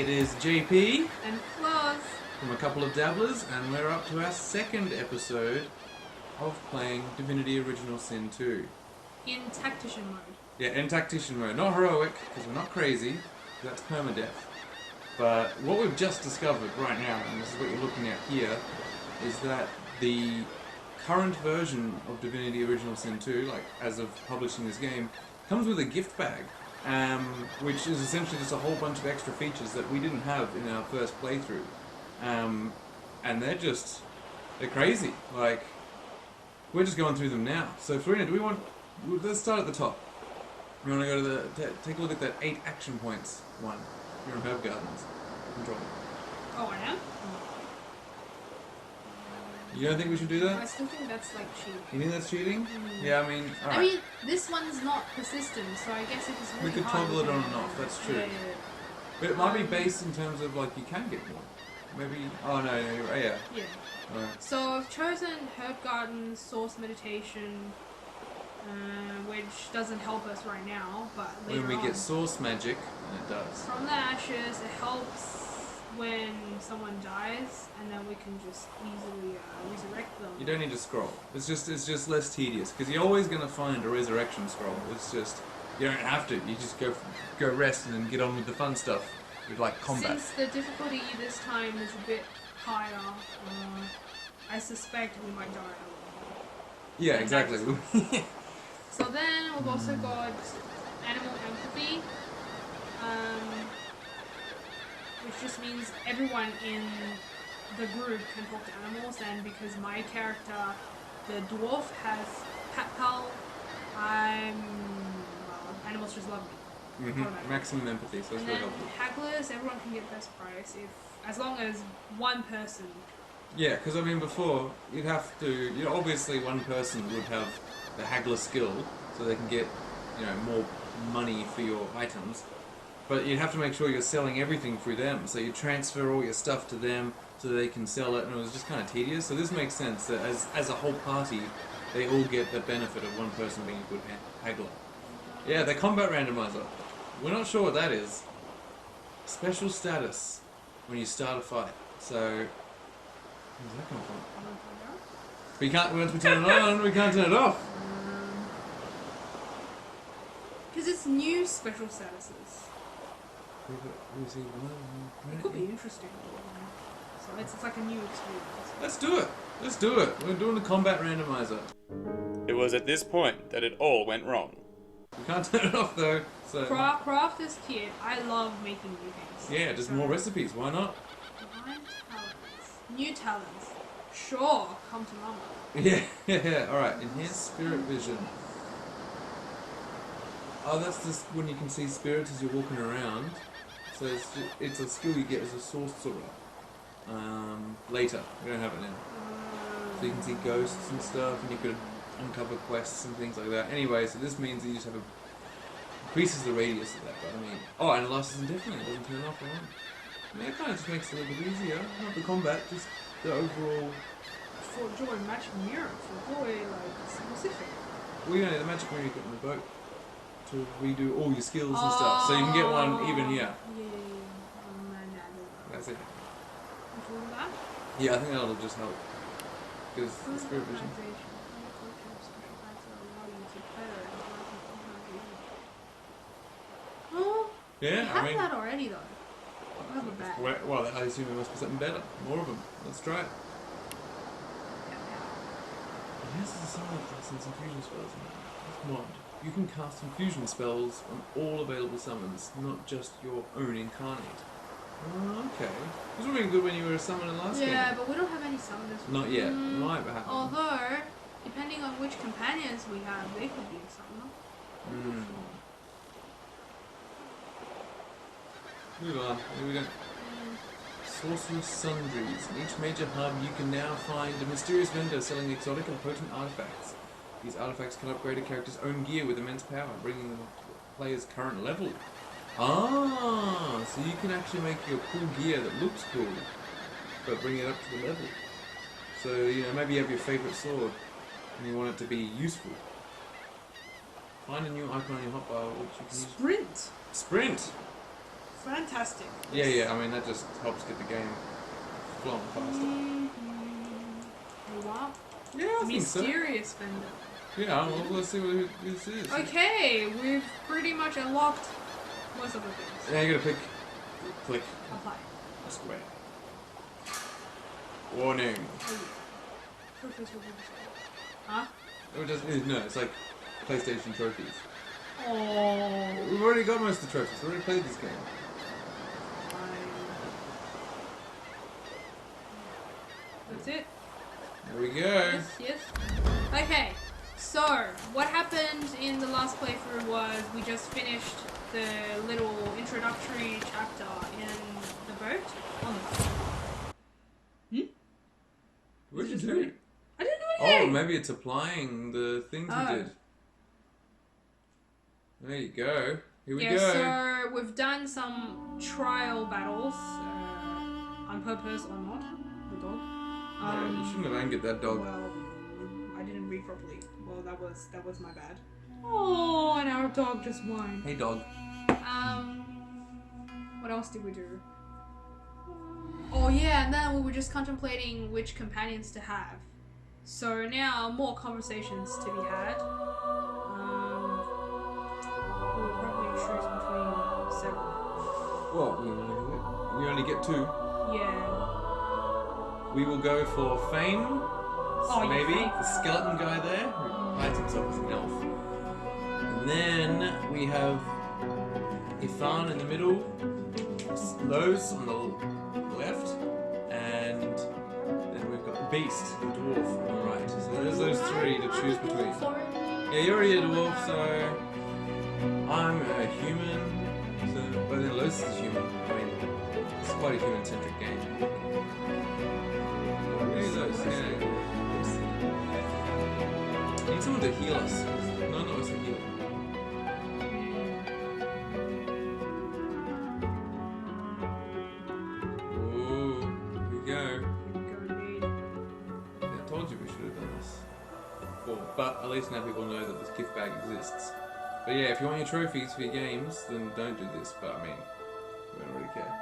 It is JP and Flaws from a couple of Dabblers, and we're up to our second episode of playing Divinity Original Sin 2. in tactician mode. Yeah, in tactician mode. Not heroic, because we're not crazy. That's permadeath. But what we've just discovered right now, and this is what you're looking at here, is that the current version of Divinity Original Sin 2, like as of publishing this game, comes with a gift bag. Which is essentially just a whole bunch of extra features that we didn't have in our first playthrough. And they're crazy. Like, we're just going through them now. So, Farina, let's start at the top. You want to go to take a look at that 8 action points one. You're in Herb Gardens. Control. Oh, I am? You don't think we should do that? I still think that's like cheating. You think that's cheating? Yeah, I mean, alright. I mean, this one's not persistent, so I guess if it's really We could hard, toggle it on and off, that's true. Yeah. But it might be based in terms of, like, you can get more. Maybe, oh no, you're right, yeah. Yeah. Alright. So I've chosen Herb Garden, Source Meditation, which doesn't help us right now, but later When we on. get source magic, and it does. From the ashes, it helps when someone dies, and then we can just easily resurrect them. You don't need to scroll. It's just less tedious, because you're always going to find a resurrection scroll. It's just, you don't have to. You just go rest and then get on with the fun stuff, with like combat. Since the difficulty this time is a bit higher, I suspect we might die a little. Yeah, exactly. So then we've also got animal empathy, which just means everyone in the group can talk to animals, and because my character, the dwarf, has pet pal, animals just love me. Maximum empathy, so it's And really then helpful. hagglers, everyone can get best price as long as one person. Yeah, because I mean before, you'd have to, obviously one person would have the haggler skill, so they can get, more money for your items. But you'd have to make sure you're selling everything through them, so you transfer all your stuff to them so they can sell it, and it was just kind of tedious. So this makes sense that as a whole party, they all get the benefit of one person being a good haggler. Yeah, the Combat Randomiser. We're not sure what that is. Special status when you start a fight. So, where's that come from? We can't, once we turn it on, we can't turn it off. Because it's new special statuses. It could be interesting. So it's like a new experience. Let's do it. Let's do it. We're doing the Combat Randomiser. It was at this point that it all went wrong. We can't turn it off though. So Crafters kit. I love making new things. yeah, just more recipes. Why not? Divine talents. New talents. Sure, come to mama. Yeah. All right. Enhanced spirit vision. Oh, that's just when you can see spirits as you're walking around. So it's a skill you get as a sorcerer. Later. We don't have it now. So you can see ghosts and stuff, and you could uncover quests and things like that. Anyway, so this means that you just have increases the radius of that. But I mean, and it lasts indefinitely. It doesn't turn off or on. I mean, it kind of just makes it a little bit easier. Not the combat, just the overall. For joy, magic mirror. For joy, like specific. Well, the magic mirror you got in the boat to redo all your skills and stuff. So you can get one even here. Yeah. That's it. Before that? Yeah, I think that'll just help. Because the spirit vision. Oh, Yeah, we have that already though. We have a bag. Well, I assume there must be something better. More of them. Let's try it. Yes, there's some lessons and fusion spells in that. Mod. You can cast infusion spells on all available summons, not just your own incarnate. Oh, okay. It was really good when you were a summoner last game. Yeah, but we don't have any summoners. Not yet. Might happen. Although, depending on which companions we have, they could be a summoner. Move on. Here we go. Sorcerer's Sundries. In each major hub, you can now find a mysterious vendor selling exotic and potent artifacts. These artifacts can upgrade a character's own gear with immense power, bringing them to the player's current level. Ah, so you can actually make your cool gear that looks cool, but bring it up to the level. So, maybe you have your favourite sword, and you want it to be useful. Find a new icon on your hotbar which you can use. Sprint! Sprint! Fantastic. Yeah. I mean, that just helps get the game flowing faster. You are? Yeah, I think so. Mysterious vendor. Yeah, well, let's see what this is. Okay, we've pretty much unlocked most of the things. Yeah, you gotta click. Apply. That's great. Warning. Huh? No, it's like PlayStation trophies. Oh. We've already got most of the trophies. We already played this game. That's it. There we go. Yes. Okay, so what happened in the last playthrough was we just finished the little introductory chapter in the boat. On the boat. What did you do? I didn't do Oh, anything! maybe it's applying the things we did. There you go. Here we go. So we've done some trial battles, on purpose or not, the dog. Yeah, you shouldn't have angered that dog. Well, I didn't read properly. Well, that was my bad. Oh, and our dog just whined. Hey, dog. What else did we do? Oh yeah, and then we were just contemplating which companions to have. So now more conversations to be had. We'll probably choose between several. Well, you only get 2. Yeah. We will go for Fane, maybe, Fane. the skeleton guy there, who hides himself as an elf. And then we have Ifan in the middle, Lowe's on the left, and then we've got the Beast, the dwarf on the right. So there's those 3 to choose between. Yeah, you're already a dwarf, so I'm a human, but then Lowe's is human. I mean, it's quite a human-centric game. I need someone to heal us. None of us can heal. Oh, here we go. Yeah, I told you we should have done this before, but at least now people know that this gift bag exists. But yeah, if you want your trophies for your games, then don't do this, but I mean, we don't really care.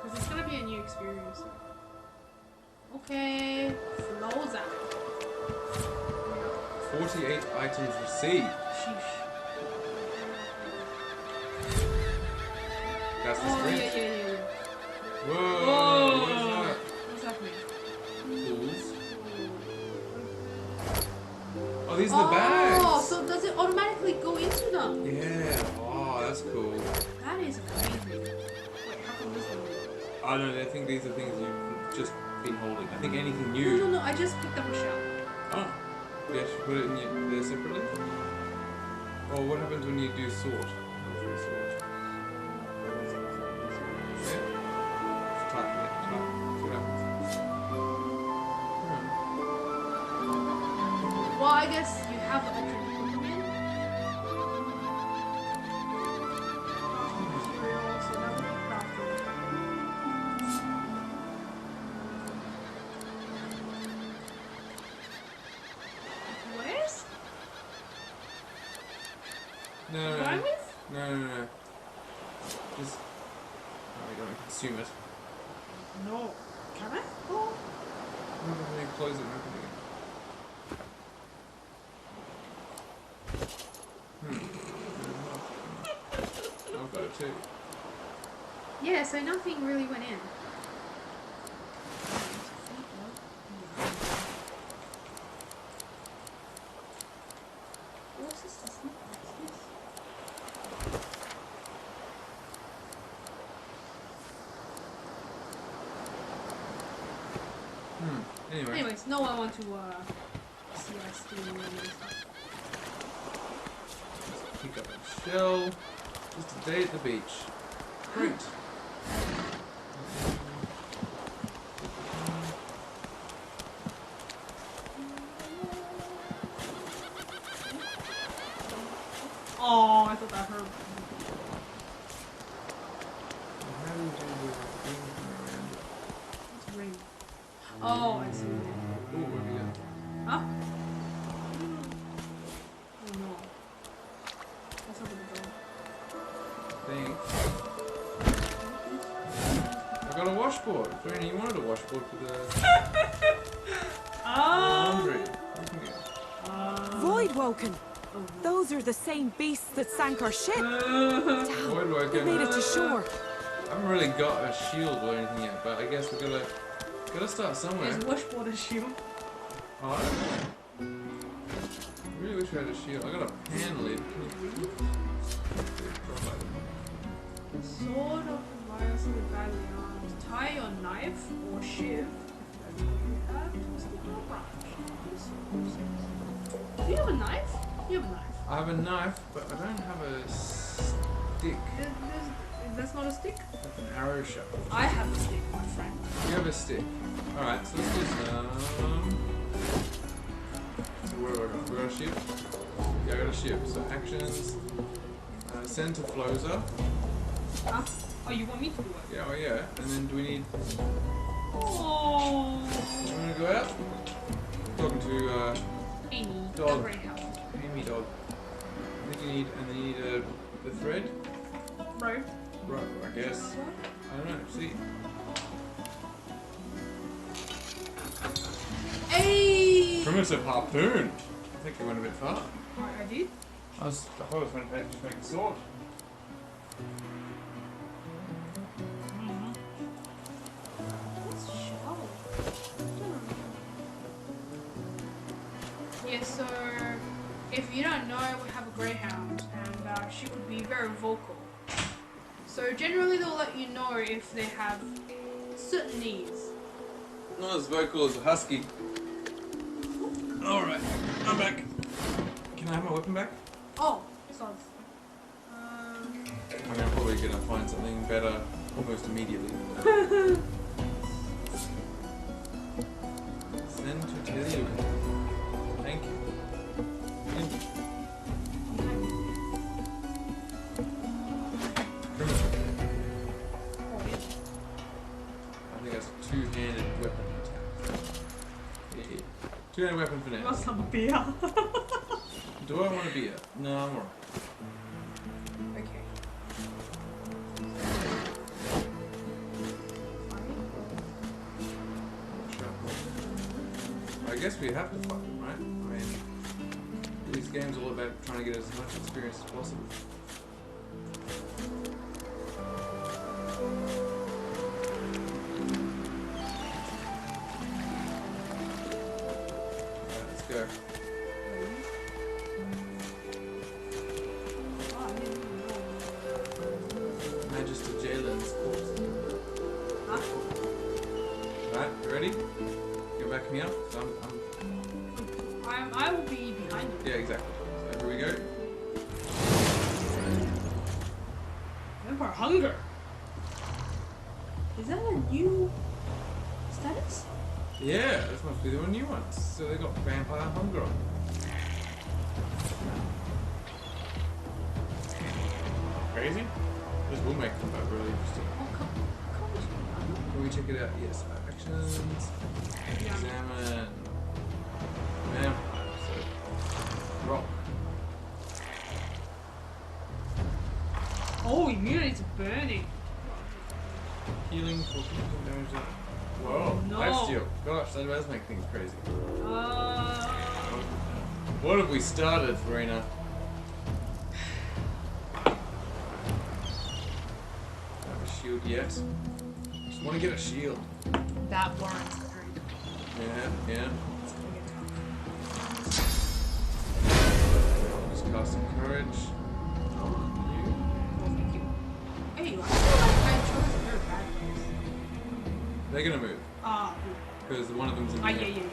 Because it's gonna be a new experience. Okay, flows out. 48 items received. Sheesh. That's the Oh, sprint. yeah. Whoa, what is that? What's happening? Tools. Oh, these are the bags. Oh, so does it automatically go into them? Yeah. Oh, that's cool. That is amazing. Wait, how come this one? I don't know. I think these are things you've just been holding. I think anything new. No, I just picked up a shell. Oh. Yeah, should put it in there separately. Oh, what happens when you do sort? Yeah. Type. See what happens. Well, I guess you have the option to put them in. So that would be crafted. Where's? No. Going with? No. Just. Oh, we don't consume it. No. Can I? Oh. No, close it and open it again. I've got it too. Yeah, so nothing really went in. What's this? Anyway. Anyways, no one want to see us doing any stuff. Let's pick up a shell. Just a day at the beach. Great. Oh, I thought that hurt. How do you do the thing around it? It's ring. Oh, I see. Ooh, what do we got? Huh? Oh no. Let's open the door. Thanks. washboard. Verena, you wanted a washboard for the laundry. Void Woken. Those are the same beasts that sank our ship. Damn, Void we Woken. made it to shore. I haven't really got a shield or anything yet, but I guess we gotta start somewhere. Is washboard a shield? Oh, I don't know. I really wish I had a shield. I got a pan lid. Sword of Violence of the Badly Armed. Tie your knife or shiv. If you have to stick your branch. Do you have a knife? You have a knife. I have a knife, but I don't have a stick. That's not a stick? That's an arrow shot. I have a stick, my friend. You have a stick. Alright, so let's do some... So where do I go? We got a ship? Yeah, I got a ship. So actions... send to Floza. Huh? Oh, you want me to do it? Yeah, oh yeah. And then do we need... Oh. You wanna go out? Talking to, Amy, Dog. the greyhound. Amy dog. I think you need... And then you need the thread? Rope. Right, I guess. I don't know. See? Hey! Primitive harpoon. I think you went a bit far. I did. I thought I was going to just make a sword. What's shell? Yeah, so if you don't know, we have a greyhound, and she could be very vocal. So generally, they'll let you know if they have certain needs. Not as vocal as a husky. Alright, I'm back. Can I have my weapon back? Oh, sorry. I mean, I'm probably going to find something better almost immediately. Send to tell you. Thank you. Thank you. I think that's a two-handed weapon attack. Yeah. Two-handed weapon for now. Must have a beer. Do I want a beer? No, I'm alright. Okay. I guess we have to fight them, right? I mean, this game's all about trying to get as much experience as possible. Alright, let's go. Magister Jalen's corpse. Huh? Alright, you ready? You back me up? So I will be behind you. yeah, exactly. So here we go. Vampire Hunger. Is that a new status? Yeah, this must be the new ones. So they got Vampire Hunger on. Crazy? This will make combat really interesting. Oh, come Can we check it out? Yes. Actions. Examine. Vampire. So, rock. Oh, immunity to burning. Healing for critical damage. Whoa. No. Life steal. Gosh, that does make things crazy. Uh, What have we started, Verena? Don't have a shield yet. Just want to get a shield. that warrants the hurry. Yeah. It's gonna get tough. Just cast some courage. Oh, thank you. Hey, I feel like I chose a very bad place. They're gonna move Ah, because one of them's in the yeah.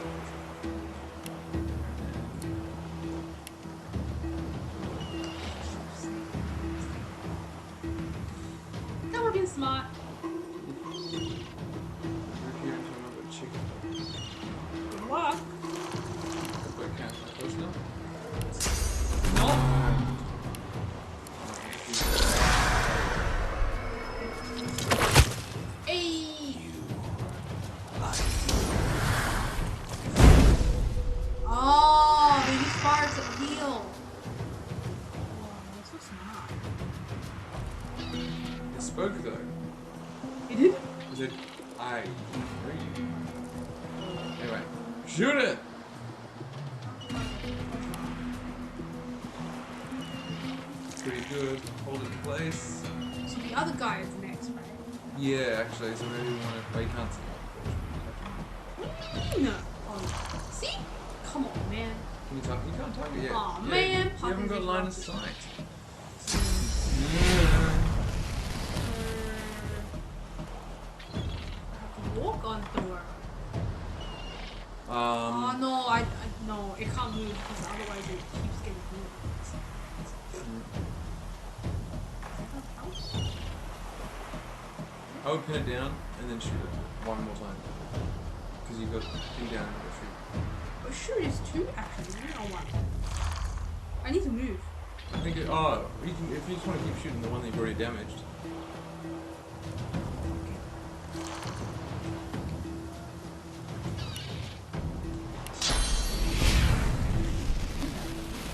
That would have been smart. Move here into another chicken. Good luck. Wait, can't I close now? No. Hey. Oh, they use fire to heal. Wow, that's so smart. It spoke though. It did? It said, Hey. Anyway, shoot it! Pretty good. Hold it in place. So the other guy is next, right? Yeah, actually, so maybe we want to. Oh, you can't see. No. Oh, see? Come on, man. Can you target? You can't target yet. Aw, Yeah, man. You haven't got Puppets line of is sight. I have to walk on Thor. Yeah. Oh no, no, it can't move because otherwise it keeps getting moved. I would pin it down and then shoot it one more time. Because you've got pin down and go shoot. But shoot is 2 actually, not 1. I need to move. I think it, oh, you can, if you just want to keep shooting the one that you've already damaged.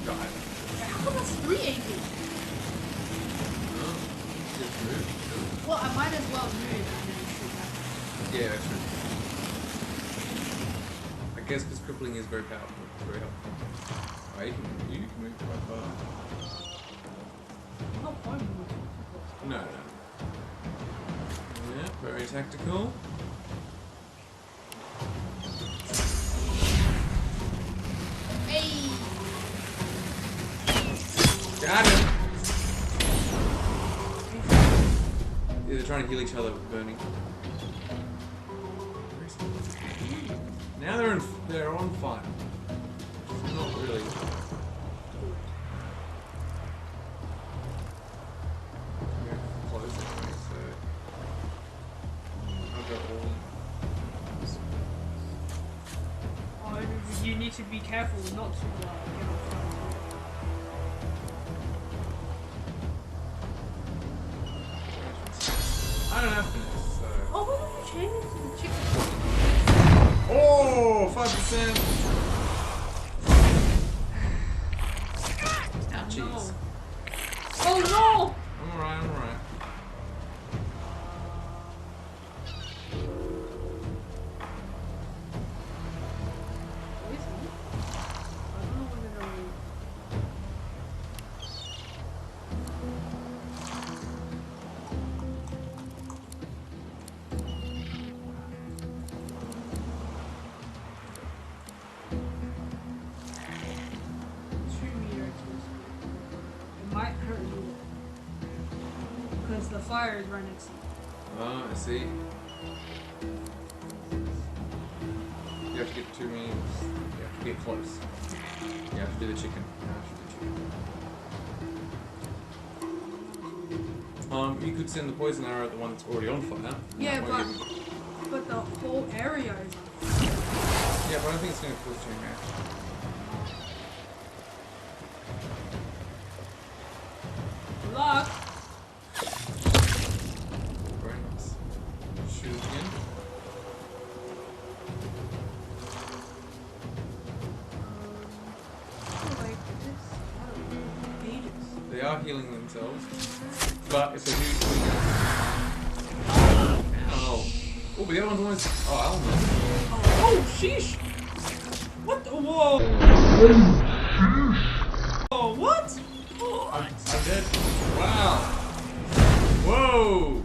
Got it. How come that's 3 AP? Just move. Well, I might as well move and then shoot that. Yeah, that's true. I guess because crippling is very powerful, very helpful. Oh, you can move quite far. No point moving. No. Yeah, very tactical. Hey! Got him! Yeah, they're trying to heal each other with burning. Now they're on fire. Not really. We're close anyway, so I'll go all in. Oh, you need to be careful not to get on fire. I don't have finesse, so. Oh, what did you change it to the chicken? Oh, 5%! Ouchies. No. Oh no! I'm alright, I'm alright. Poison? I don't know whether they're... It might hurt you. Because the fire is right next to you. Oh, I see. You have to get 2 means. You have to get close. You have to do the chicken. You have to do the chicken. You could send the poison arrow at the one that's already on fire. Yeah, That way but the whole area is on fire. Yeah, but I don't think it's going to cause chain reaction. Good luck. Very nice. Shoot it again. Like this. Pages. They are healing themselves, but it's a huge weakness. Ow. Oh, but the other one's almost. Oh, Alma. Oh, sheesh! What the? Whoa! Oh, what? Oh, I'm dead. Wow. Whoa.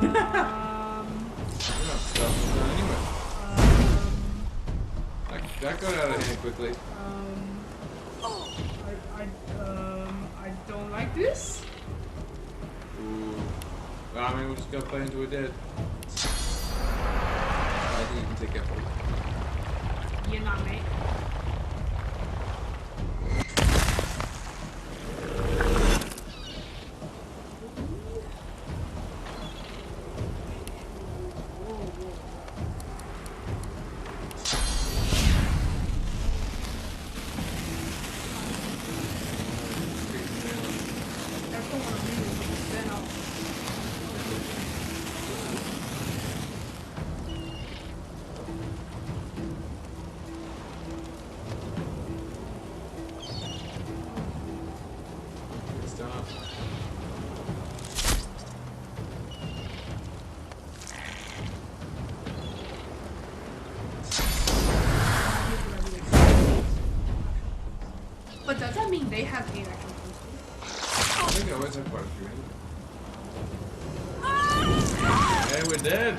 We're not stuffed anyway. That got out of hand quickly. I don't like this. Ooh. Well, I mean, we'll just go play into a dead. I think you can take effort. You're not, mate. But does that mean they have 8 action points? I think I always have quite a few. Hey, we're dead.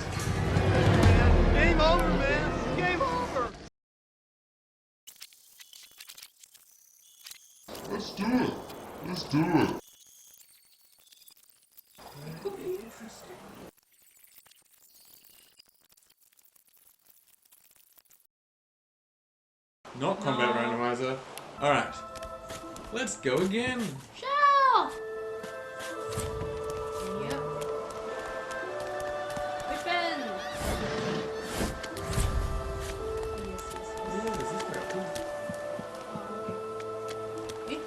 Game over, man. Game over. Let's do it. Let's do it. Not Combat Randomiser. Alright. Let's go again. Shell! Yep. Weapon! Yes. Yeah, this is pretty cool. Eh?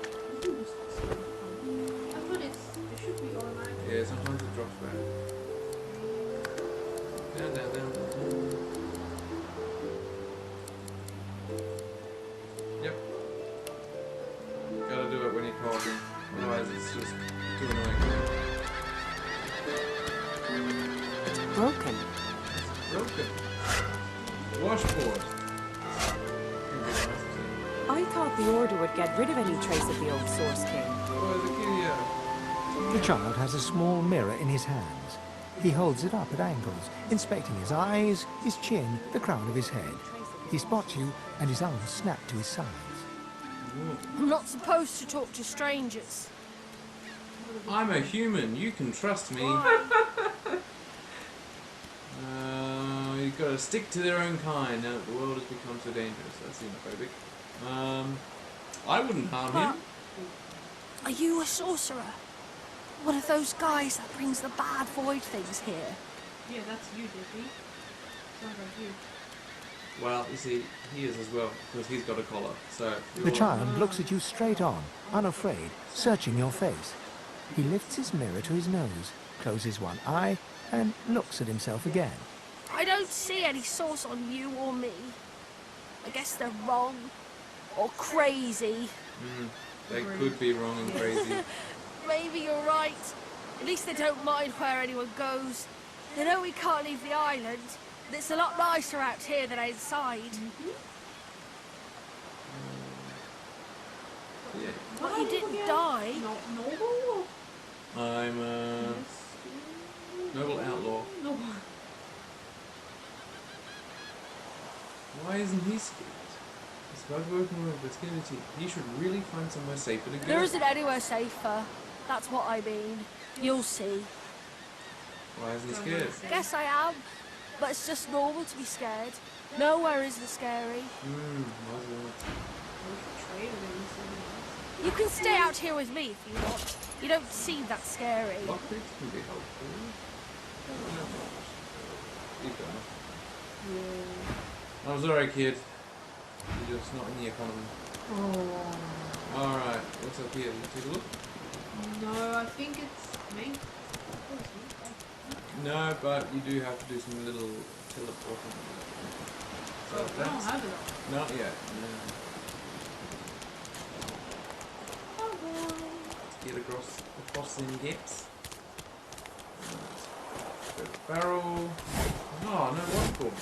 I thought it should be automatic. Yeah, sometimes it drops back. Down, down, down, down. Yep. Gotta do it when you're talking. Otherwise it's just too annoying. Broken. Broken. Washboard. I thought the Order would get rid of any trace of the old Source King. Oh, the Kiria. The child has a small mirror in his hands. He holds it up at angles, inspecting his eyes, his chin, the crown of his head. He spots you, and his arms snap to his sides. I'm not supposed to talk to strangers. I'm a human. You can trust me. You've got to stick to their own kind now that the world has become so dangerous. That's xenophobic. I wouldn't harm him. Are you a sorcerer? One of those guys that brings the bad void things here? Yeah, that's you, Dippy. Sounds like you. Well, you see, he is as well, because he's got a collar, so... The child looks at you straight on, unafraid, searching your face. He lifts his mirror to his nose, closes one eye, and looks at himself again. I don't see any source on you or me. I guess they're wrong. Or crazy. They could be wrong and crazy. Maybe you're right. At least they don't mind where anyone goes. They know we can't leave the island. And it's a lot nicer out here than outside. Yeah. But you didn't die. Not noble? I'm a noble outlaw. No. Why isn't he scared? He's about working with Divinity. He should really find somewhere safer to go. There isn't anywhere safer. That's what I mean. You'll see. Why isn't he scared? Guess I am. But it's just normal to be scared. Nowhere isn't scary. You can stay out here with me if you want. You don't seem that scary. Lockpicks can be helpful. I'm sorry, kid. You're just not in the economy. Oh. Alright, what's up here? You take a look? No, I think it's me. No, but you do have to do some little teleporting. So I don't have it. not yet. No. Get across them gaps. Go to barrel. Oh, no washboard.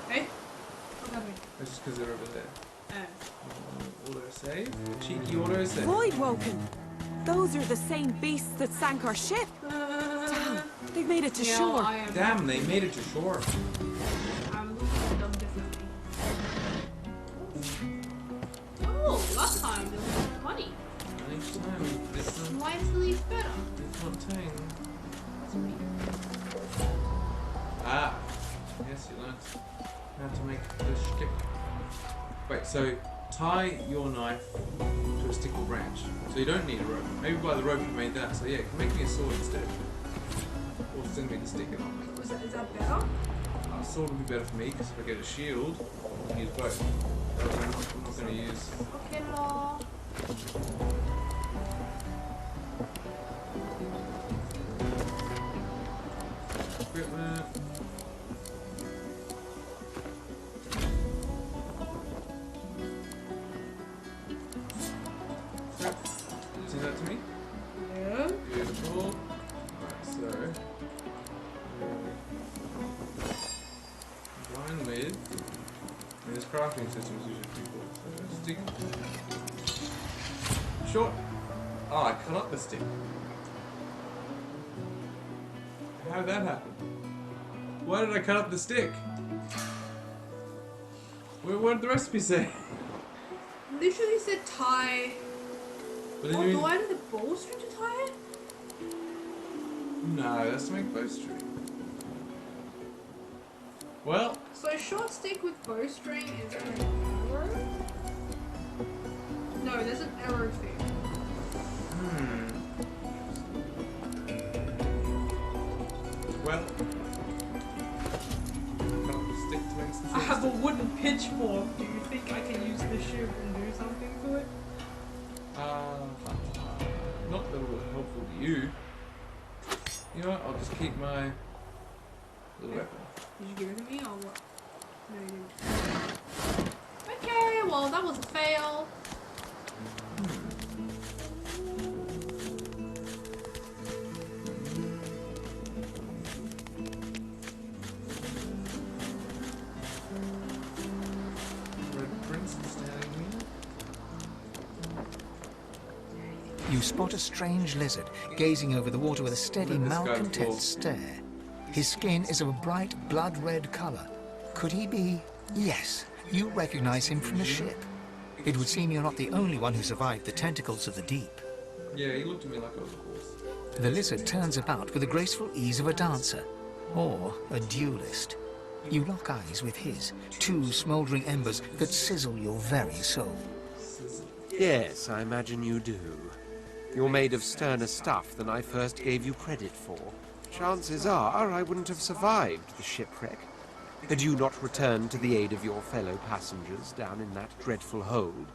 Hey? What's happening? That's just because they're over there. Auto save. Cheeky Mm. auto save. Void Woken. Those are the same beasts that sank our ship. Damn, they've made it to Yeah, shore. I am. Damn, they made it to shore. I'm looking at them differently. Oh, last time there was money. Next time, this time, Slightly better. it's not tang. That's me. Ah, yes, you learned how to make the stick. Wait, so tie your knife to a stick or branch. So you don't need a rope. Maybe by the rope you made that. So yeah, make me a sword instead. Or send me the stick and I'll make it. Is that better? A sword would be better for me because if I get a shield, I can use both. But I'm not going to use. Okay, law. Equipment. Send that to me. Yeah. Beautiful. Alright, so combine with. And this crafting systems you should be cool. Stick. Short. Oh, I cut up the stick. How did that happen? Why did I cut up the stick? What did the recipe say? Literally said tie. But then Oh, you do I need the bowstring to tie it? No, that's to make bowstring. Well, So a short stick with bowstring is an arrow? No, there's an arrow thing. Well, cut up the stick to make some I short have a stick. wooden pitchfork. Do you think I can use the shiv and do something to it? Not that it would be helpful to you. You know what? I'll just keep my little weapon. Did you give it to me or what? No, you didn't. Okay, well that was a fail. Red Prince is standing here. You spot a strange lizard gazing over the water with a steady, Let this guy malcontent fall. stare. His skin is of a bright blood-red colour. Could he be... Yes, you recognize him from the ship. It would seem you're not the only one who survived the tentacles of the deep. Yeah, he looked at me like I was a horse. The lizard turns about with the graceful ease of a dancer, or a duelist. You lock eyes with his, two smouldering embers that sizzle your very soul. Yes, I imagine you do. You're made of sterner stuff than I first gave you credit for. Chances are I wouldn't have survived the shipwreck had you not returned to the aid of your fellow passengers down in that dreadful hold.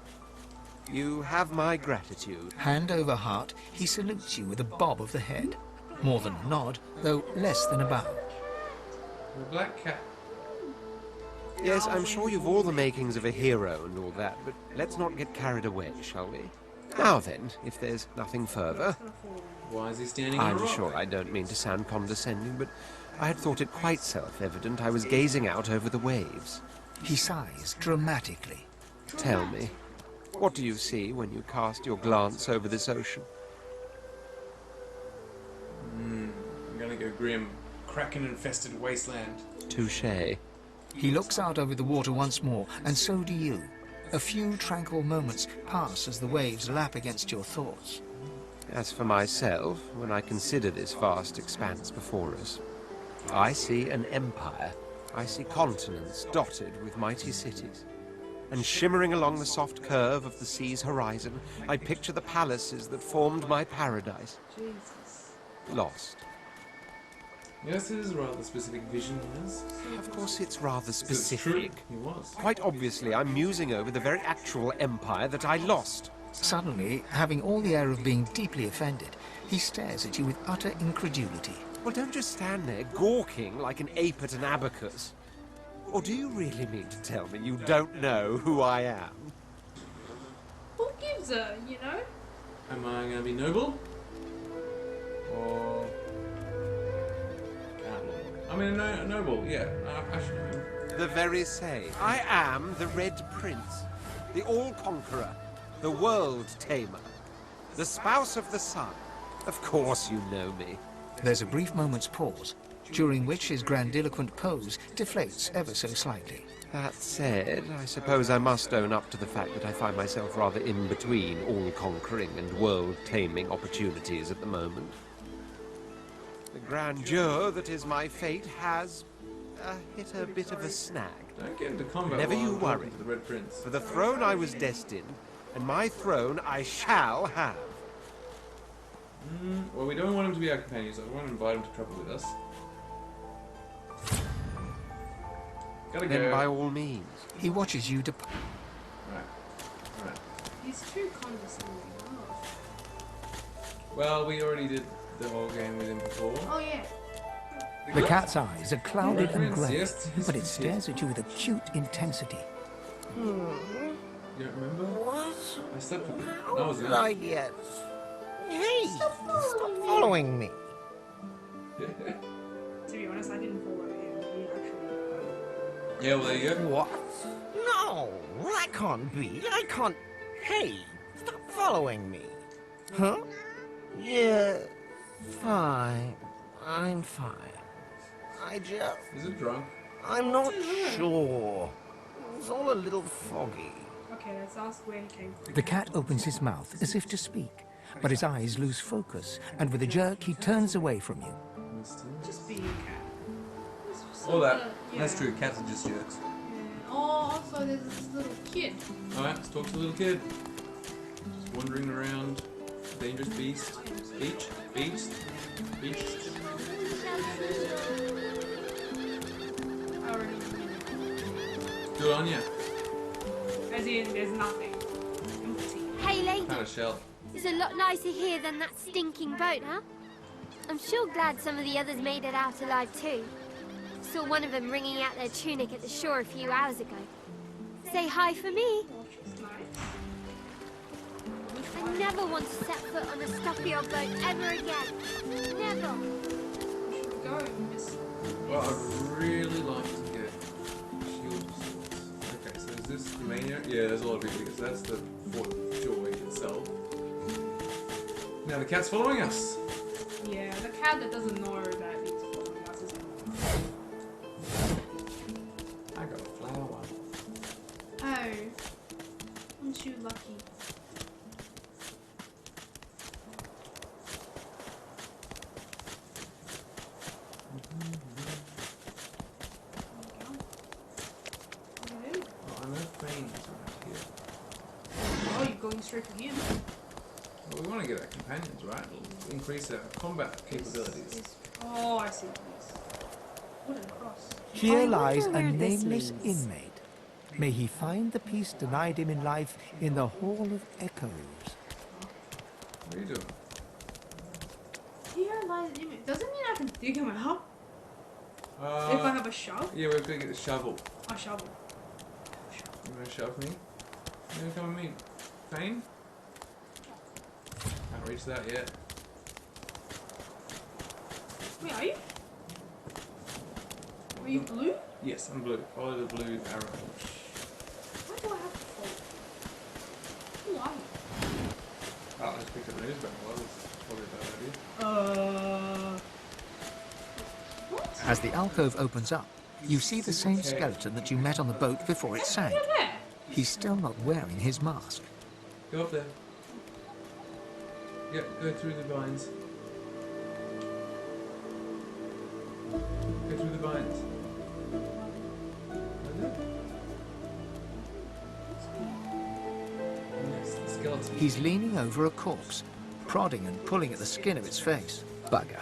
You have my gratitude. Hand over heart, he salutes you with a bob of the head. More than a nod, though less than a bow. The black cat. Yes, I'm sure you've all the makings of a hero and all that, but let's not get carried away, shall we? Now then, if there's nothing further, Why is he standing on a I'm rock? sure I don't mean to sound condescending, but I had thought it quite self-evident I was gazing out over the waves. He sighs dramatically. Tell me, what do you see when you cast your glance over this ocean? I'm gonna go grim. Kraken-infested wasteland. Touché. He looks out over the water once more, and so do you. A few tranquil moments pass as the waves lap against your thoughts. As for myself, when I consider this vast expanse before us, I see an empire. I see continents dotted with mighty cities. And shimmering along the soft curve of the sea's horizon, I picture the palaces that formed my paradise. Jesus. Lost. Yes, it is a rather specific vision, yes. Of course it's rather It's true. specific. He was. Quite obviously, I'm musing over the very actual empire that I lost. Suddenly, having all the air of being deeply offended, he stares at you with utter incredulity. Well, don't just stand there gawking like an ape at an abacus. Or do you really mean to tell me you don't know who I am? Who gives a, you know? Am I gonna be noble? Or... I mean, a noble, yeah. I should know. The very same. I am the Red Prince, the All-Conqueror, the World-Tamer, the Spouse of the Sun. Of course you know me. There's a brief moment's pause, during which his grandiloquent pose deflates ever so slightly. That said, I suppose I must own up to the fact that I find myself rather in between all-conquering and world-taming opportunities at the moment. The grandeur that is my fate has hit a bit of a snag. Don't get into combat Never while you I'm talking worry. to the Red Prince. For the throne I was destined, and my throne I shall have. Well, we don't want him to be our companion, so I don't want to invite him to travel with us. Gotta Then go. by all means. He watches you depart. Right. He's too condescending. Oh. Well, we already did the whole game with him before. Oh yeah. The cat's eyes are clouded and Reference, grey, yes, but it yes. stares at you with acute intensity. You don't remember? What? I slept with him. That was it. Not yet. Hey, stop following me. To be honest, I didn't follow him. He Yeah, well, there you go. What? No, that can't be. I can't. Hey, stop following me. Huh? Yeah, fine. I'm fine. I just. Is it drunk? I'm not sure. It's all a little foggy. Okay, let's ask where he came from. The cat opens his mouth as if to speak, but his eyes lose focus, and with a jerk he turns away from you. Just being a cat. It's just All like that. yeah. That's true. Cats are just jerks. Yeah. Oh, also there's this little kid. Alright, let's talk to the little kid. Just wandering around. Dangerous beast. Beast. I already knew. Good on ya. As in, there's nothing. Empty. Hey, lady, Kind of shell. it's a lot nicer here than that stinking boat, huh? I'm sure glad some of the others made it out alive too. Saw one of them wringing out their tunic at the shore a few hours ago. Say hi for me. She's nice. I never want to set foot on a stuffy old boat ever again. Never. We should go, miss. Well, I'd really like to get shield of sorts. Okay, so is this the main area? Yeah, there's a lot of people here. So that's the Fort of Joy itself. Now the cat's following us. Yeah, the cat that doesn't know that he's following us is I got a flower. Oh. Aren't you lucky? Oh, I know Fane is around here. Oh, you're going straight for him. Well, we want to get our companions, right? It'll increase our combat capabilities. Oh, I see. Yes. Wooden cross. Here I lies wonder a where this nameless leads. inmate. May he find the peace denied him in life in the Hall of Echoes. What are you doing? Here lies an image. Doesn't mean I can dig him out. If I have a shovel. Yeah, we're gonna get the shovel. A shovel. You wanna shove me? You wanna come with me? Fane? Can't reach that yet. Wait, are you? Are you blue? Yes, I'm blue. Follow the blue arrow. Why do I have to follow? Who are you? Oh, I just picked up the newspaper. Well, that's probably a bad idea. What? As the alcove opens up, you see the same skeleton that you met on the boat before it sank. You're there. He's still not wearing his mask. Go up there. Yep, go through the vines. Go through the vines. Yes, the skeleton. He's leaning over a corpse, prodding and pulling at the skin of its face. Bugger.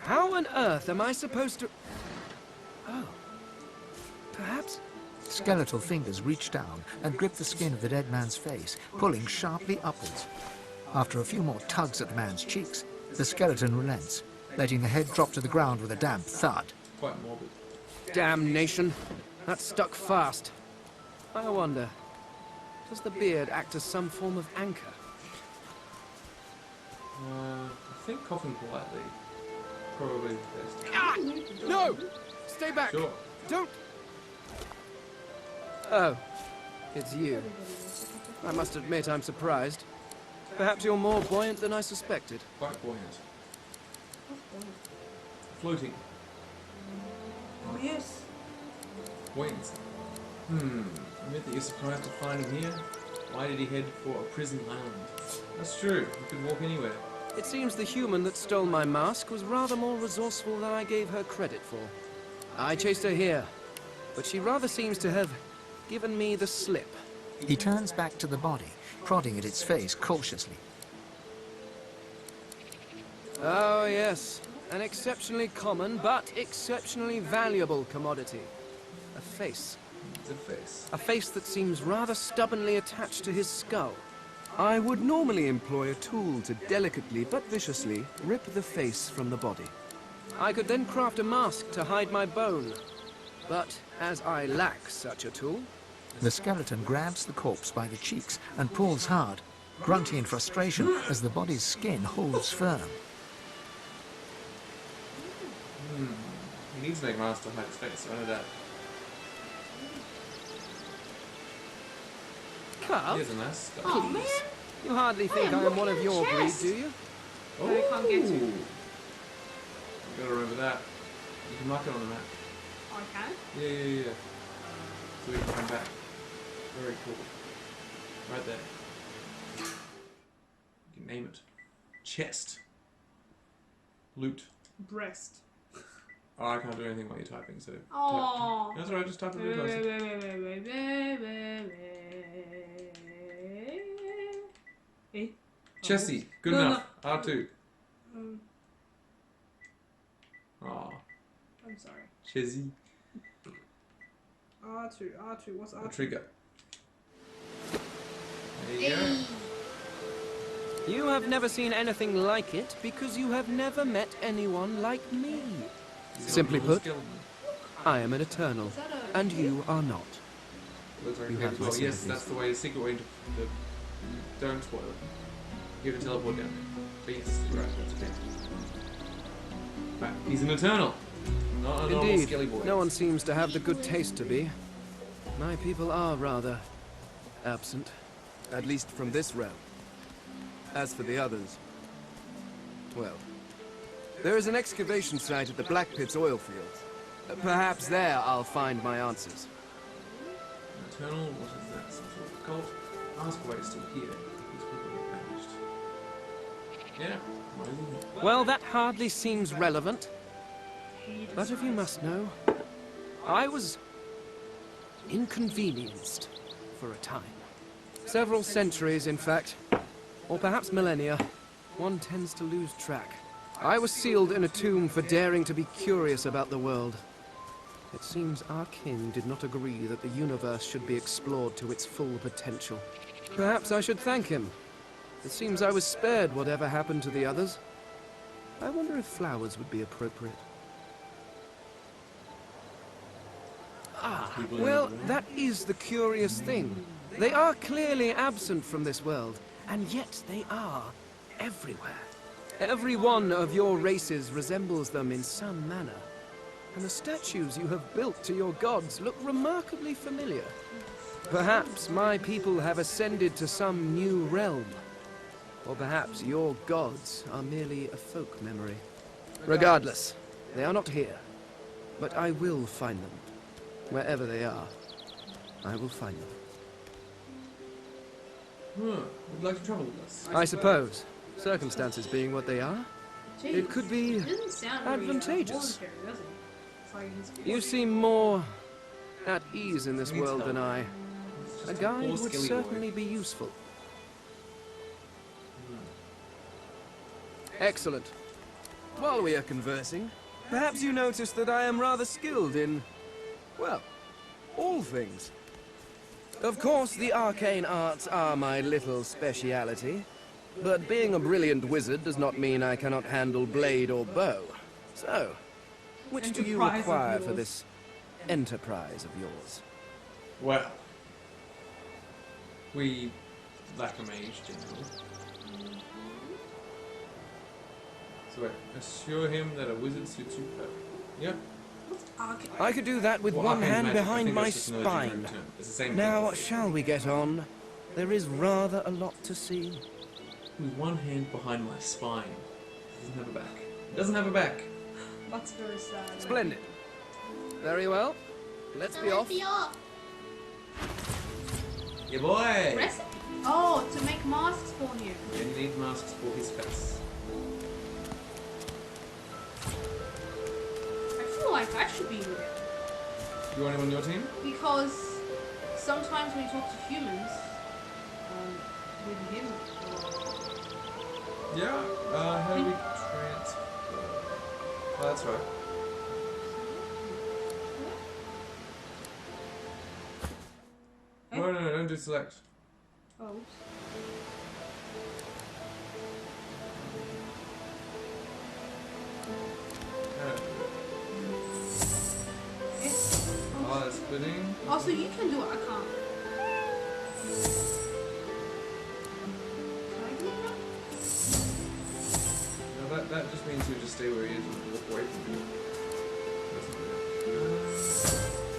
How on earth am I supposed to... Oh. Perhaps... Skeletal fingers reach down and grip the skin of the dead man's face, pulling sharply upwards. After a few more tugs at the man's cheeks, the skeleton relents, letting the head drop to the ground with a damp thud. Quite morbid. Damnation. That stuck fast. I wonder, does the beard act as some form of anchor? I think coughing politely. Probably the best. Ah! No! Stay back! Sure. Don't... Oh, it's you. I must admit I'm surprised. Perhaps you're more buoyant than I suspected. Quite buoyant. Floating. Oh, yes. Buoyancy. Admit that you're surprised to find him here. Why did he head for a prison island? That's true. He could walk anywhere. It seems the human that stole my mask was rather more resourceful than I gave her credit for. I chased her here, but she rather seems to have given me the slip. He turns back to the body, prodding at its face cautiously. Oh yes, an exceptionally common but exceptionally valuable commodity. A face. It's a face. A face that seems rather stubbornly attached to his skull. I would normally employ a tool to delicately but viciously rip the face from the body. I could then craft a mask to hide my bone. But as I lack such a tool... The skeleton grabs the corpse by the cheeks and pulls hard, grunting in frustration as the body's skin holds firm. He needs to make mask to hide his face, I know that. Carl, Here's a nice stuff. Oh man! you hardly think I am one of your breed, do you? Oh, I can't get to. you gotta remember that. You can mark it on the map. Oh, I can? Yeah. So we can come back. Very cool. Right there. You can name it. Chest. Loot. Breast. Oh, I can't do anything while you're typing, so... Oh. That's alright, just type it in closer. Chessie. Good enough. R2. Aw. I'm sorry. Chessie. R2. What's A R2? trigger. There you go. You have never seen anything like it because you have never met anyone like me. Simply put, I am an Eternal, Is that a... and you are not. Looks like You a have as well. my Yes, sympathies. that's the way, the secret way to... Don't spoil it. You can teleport down there. But yes, you're right, that's okay. Right, he's an Eternal. Not a normal skelly boy. Indeed, no one seems to have the good taste to be. My people are rather absent, at least from this realm. As for the others, well, there is an excavation site at the Black Pit's oil fields. Perhaps there I'll find my answers. Eternal, what is that? Some sort of cult? Ask why he's still here. These people have vanished. Yeah, why is he here? Well, that hardly seems relevant. But if you must know, I was inconvenienced for a time. Several centuries, in fact. Or perhaps millennia. One tends to lose track. I was sealed in a tomb for daring to be curious about the world. It seems our king did not agree that the universe should be explored to its full potential. Perhaps I should thank him. It seems I was spared whatever happened to the others. I wonder if flowers would be appropriate. Ah, well, that is the curious thing. They are clearly absent from this world, and yet they are everywhere. Every one of your races resembles them in some manner, and the statues you have built to your gods look remarkably familiar. Perhaps my people have ascended to some new realm, or perhaps your gods are merely a folk memory. Regardless, they are not here, but I will find them. Wherever they are, I will find them. Would you like to travel with us? I suppose, circumstances being what they are, Jeez. it could be It doesn't sound very, advantageous. voluntary, does it? It's like he's You seem more at ease in this world than I. A guide would certainly be useful. Excellent. While we are conversing, perhaps you notice that I am rather skilled in, well, all things. Of course, the arcane arts are my little speciality, but being a brilliant wizard does not mean I cannot handle blade or bow. So, which do you Enterprise of require for yours. this enterprise of yours? Well, we lack a mage generally. So wait, assure him that a wizard suits you perfectly. Yep. I could do that with Well, one arcane hand magic, I behind think my that's just an urgent spine. term. It's the same Now, thing. shall we get on? There is rather a lot to see. With one hand behind my spine. It doesn't have a back. It doesn't have a back. That's very sad. Splendid. Very well. Let's be off. Yeah, boy! Recipe? Oh, to make masks for him. And he needs masks for his face. I feel like I should be with him. You want him on your team? Because sometimes when you talk to humans, with him, Yeah. How do we transfer? Oh, that's right. No, don't do select. oh, oops. Oh, that's splitting. Oh, so you can do it, I can't. Can I do it now? No, that just means you just stay where he is and walk away from you. That's not good.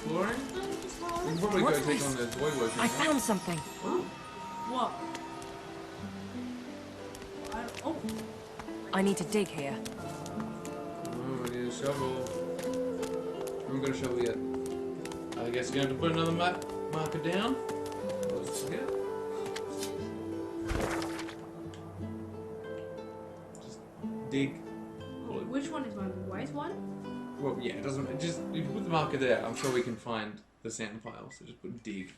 exploring? No, just We hard. can probably go What's take this? on those void workers. I found something. What? Oh, I need to dig here. Oh, we need a shovel. I haven't got a shovel yet. I guess you're going to have to put another marker down. Let's forget. Just dig. which one is my white one? Well, yeah, it doesn't. It just if you put the marker there, I'm sure we can find the sand pile. So just put dig.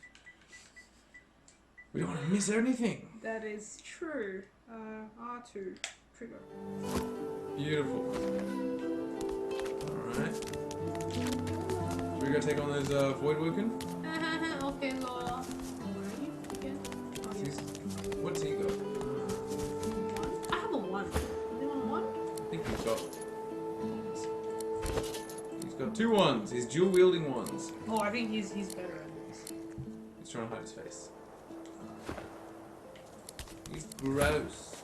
We don't want to miss anything. That is true. R2 trigger. Beautiful. All right. We're gonna take on those void working. Okay, Laura. What's he got? I have a 1. Anyone 1? I think he's got 2 ones. He's dual wielding ones. Oh, I think he's better at this. He's trying to hide his face. He's gross.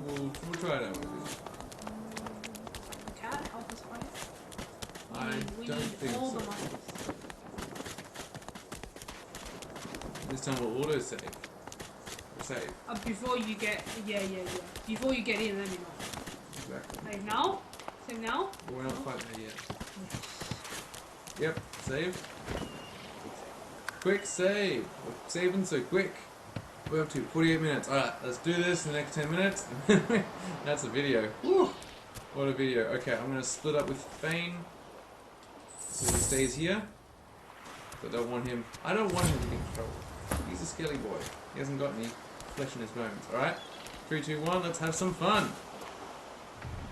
We'll try it out with you. Cat, help us fight. I We don't need think all so. the monkeys. This time we'll auto save. Save. Before you get, yeah. Before you get in, let me know. Exactly. Like now? Save now? We're not quite there yet. Yep, save. Quick save. We're saving so quick. We're up to 48 minutes. Alright, let's do this in the next 10 minutes. That's a video. Woo! What a video. Okay, I'm going to split up with Fane. So he stays here. But I don't want him. I don't want him to get in trouble. He's a skelly boy. He hasn't got any flesh in his bones. Alright? 3, 2, 1, let's have some fun.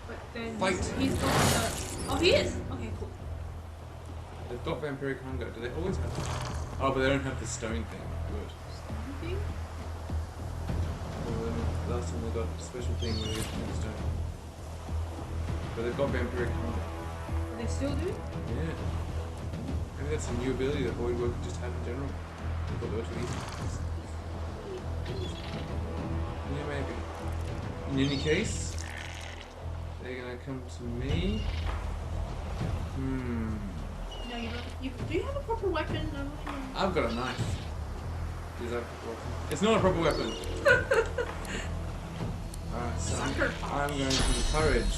But then Fight. he's got the... Oh, he is! Okay, cool. They've got vampiric hunger. Do they always have that? Oh, but they don't have the stone thing. Good. Anything? Well, last time they got a special thing where they get stone. But they've got vampiric hunger. They still do? Yeah. Maybe that's a new ability that Void Worker just have in general. They've got virtual ease. Yeah, maybe. In any case, they're gonna come to me. No, you don't. Do you have a proper weapon? No, I've got a knife. Is that a proper weapon? It's not a proper weapon. Alright, so I'm going to encourage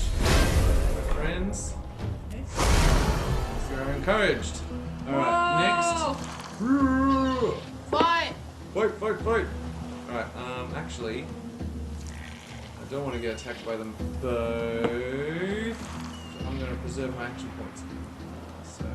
my friends. So encouraged. Alright, next. Fight! Fight! Alright, actually, I don't want to get attacked by them both. So I'm going to preserve my action points. So.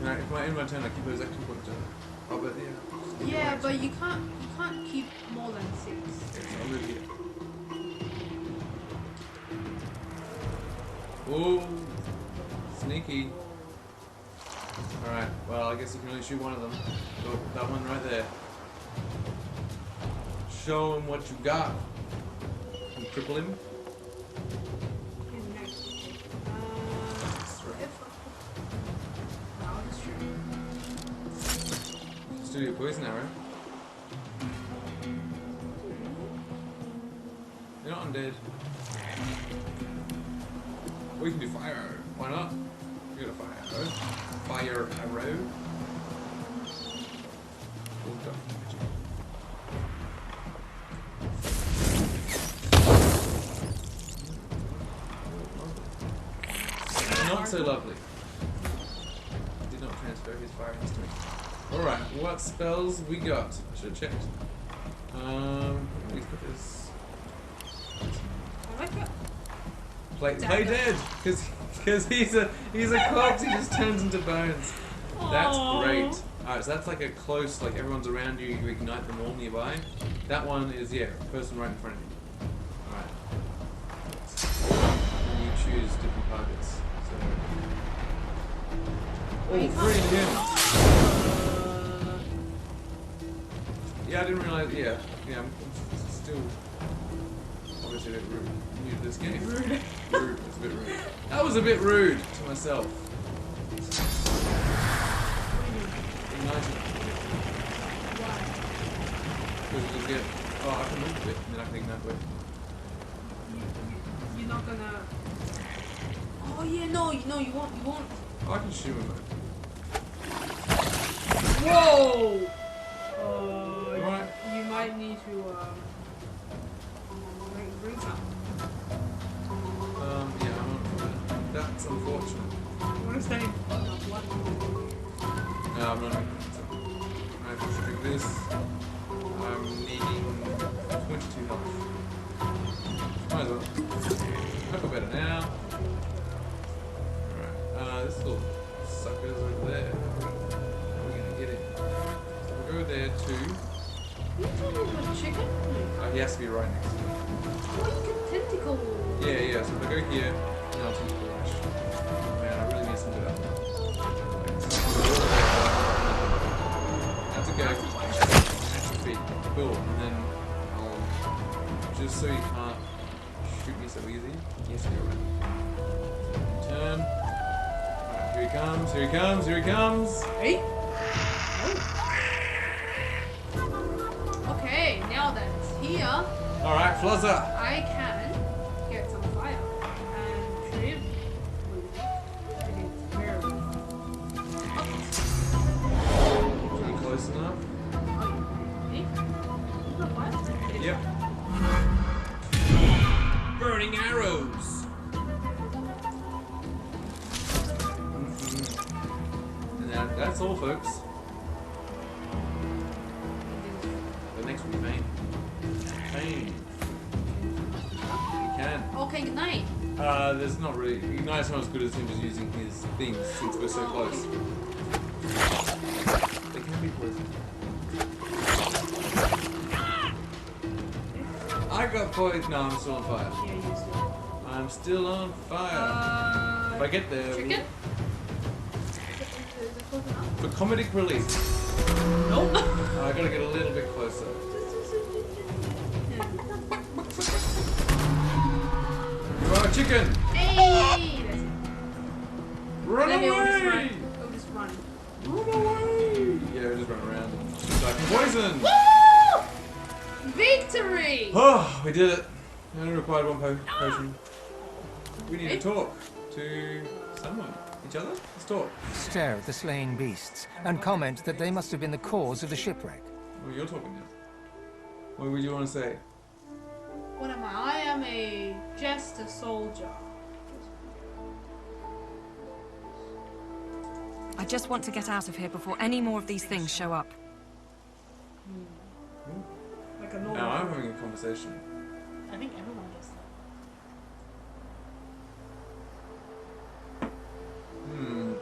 If I end my turn, I keep those action points, don't I? Oh, but yeah. Yeah, but you can't keep more than 6. Okay, so I'll move here. Ooh, sneaky. Alright, well, I guess you can only shoot one of them. Oh, that one right there. Show him what you got. Can you cripple him? Just do your poison arrow. You're not undead. Or you can do fire arrow. Why not? You got a fire arrow. Fire arrow. Not so lovely. Did not transfer his fire into me. Alright, what spells we got? I should have checked. We've got this. I like that. Play dead! Because he's a corpse, he just turns into bones. That's great. Alright, so that's like a close, like everyone's around you, you ignite them all nearby. That one is, yeah, person right in front of you. Alright. And you choose different targets. So. Oh, freeing him! Yeah, I didn't realize, yeah, I'm still obviously a bit rude. New to this game. Rude. It's a bit rude. That was a bit rude to myself. Because you'll get... Oh, I can move a bit, and then I can ignite it. You're not gonna... Oh yeah, no, you won't. Oh, I can shoot him. Whoa! Alright. You might need to bring some. Yeah, I'm not sure. That's unfortunate. What is that? No, I'm not. I have to drink this. I'm needing 22 health. Might as well. I feel better now. Alright, this little sucker's over there. How are we gonna get it? So we'll go there too. You talking about chicken? He has to be right next to me. Oh, you can tentacle. Yeah, so if I go here, now it's into the rush. Man, I really need some good up. That's okay. Extra feet. Cool. And then I'll... Just so you can't shoot me so easy. Yes, you're right. Turn. Alright, here he comes, here he comes, here he comes! Hey? Oh. Okay, now that it's here, Alright, Fluzzer! I can get some fire and trip. Are you close enough? Yep. Burning arrows! And that's all, folks. The next one, Fane. Fane. You can. Okay, good night. There's not really... Ignite's not as good as him just using his things since we're so close. They can be poisoned. I got poisoned. No, I'm still on fire. Yeah, you still. I'm still on fire. If I get there... Chicken? For comedic relief. Nope. I gotta get a little bit closer. You are a chicken! Hey! Run Okay, away! we'll just run. Run away! Yeah, we'll just run around. She's like poison! Woo! Victory! Oh, we did it. We only required one potion. We need to talk to someone. Each other? Let's talk. Stare at the slain beasts and comment that they must have been the cause of the shipwreck. Well, you're talking now. What would you want to say? What am I? I am just a soldier. I just want to get out of here before any more of these things show up. Like a normal. Now I'm having a conversation. I think everyone does that.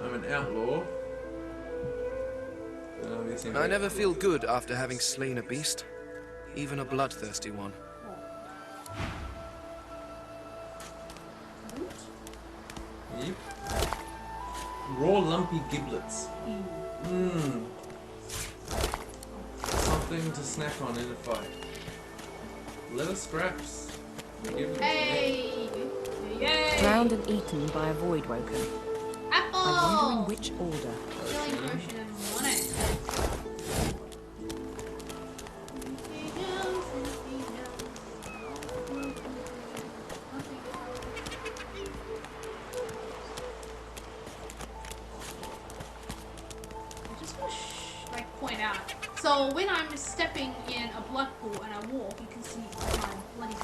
I'm an outlaw. I never feel good after having slain a beast, even a bloodthirsty one. Yep. Raw lumpy giblets. Something to snack on in a fight. Leather scraps. Hey! Yay! Drowned and eaten by a void woken. Apple! I wonder in which order. Healing potion and money. Point out. So when I'm stepping in a blood pool and I walk, you can see my bloody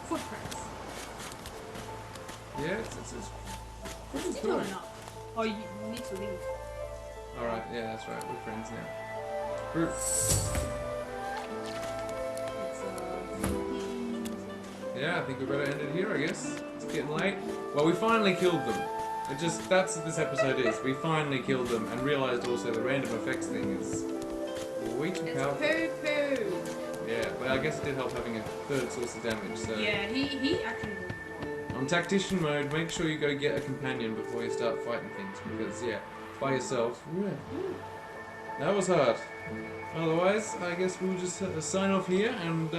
footprints. Yeah, it's Is it or not? Oh, you need to leave. Alright, yeah, that's right. We're friends now. Group. Yeah, I think we better end it here, I guess. It's getting late. Well, we finally killed them. That's what this episode is. We finally killed them and realized also the random effects thing is way too powerful. Poo-poo. Yeah, but I guess it did help having a third source of damage, so... Yeah, he actually... On tactician mode, make sure you go get a companion before you start fighting things, because, yeah, by yourself... That was hard. Otherwise, I guess we'll just sign off here, and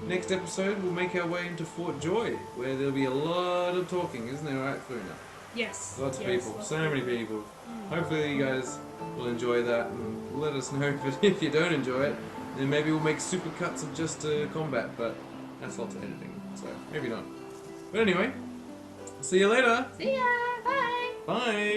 next episode we'll make our way into Fort Joy, where there'll be a lot of talking, isn't there, right, Funa? Yes. Lots of people, so many people. Hopefully you guys will enjoy that, and let us know if you don't enjoy it, then maybe we'll make super cuts of just combat, but that's lots of editing, so maybe not. But anyway, see you later. See ya. Bye. Bye.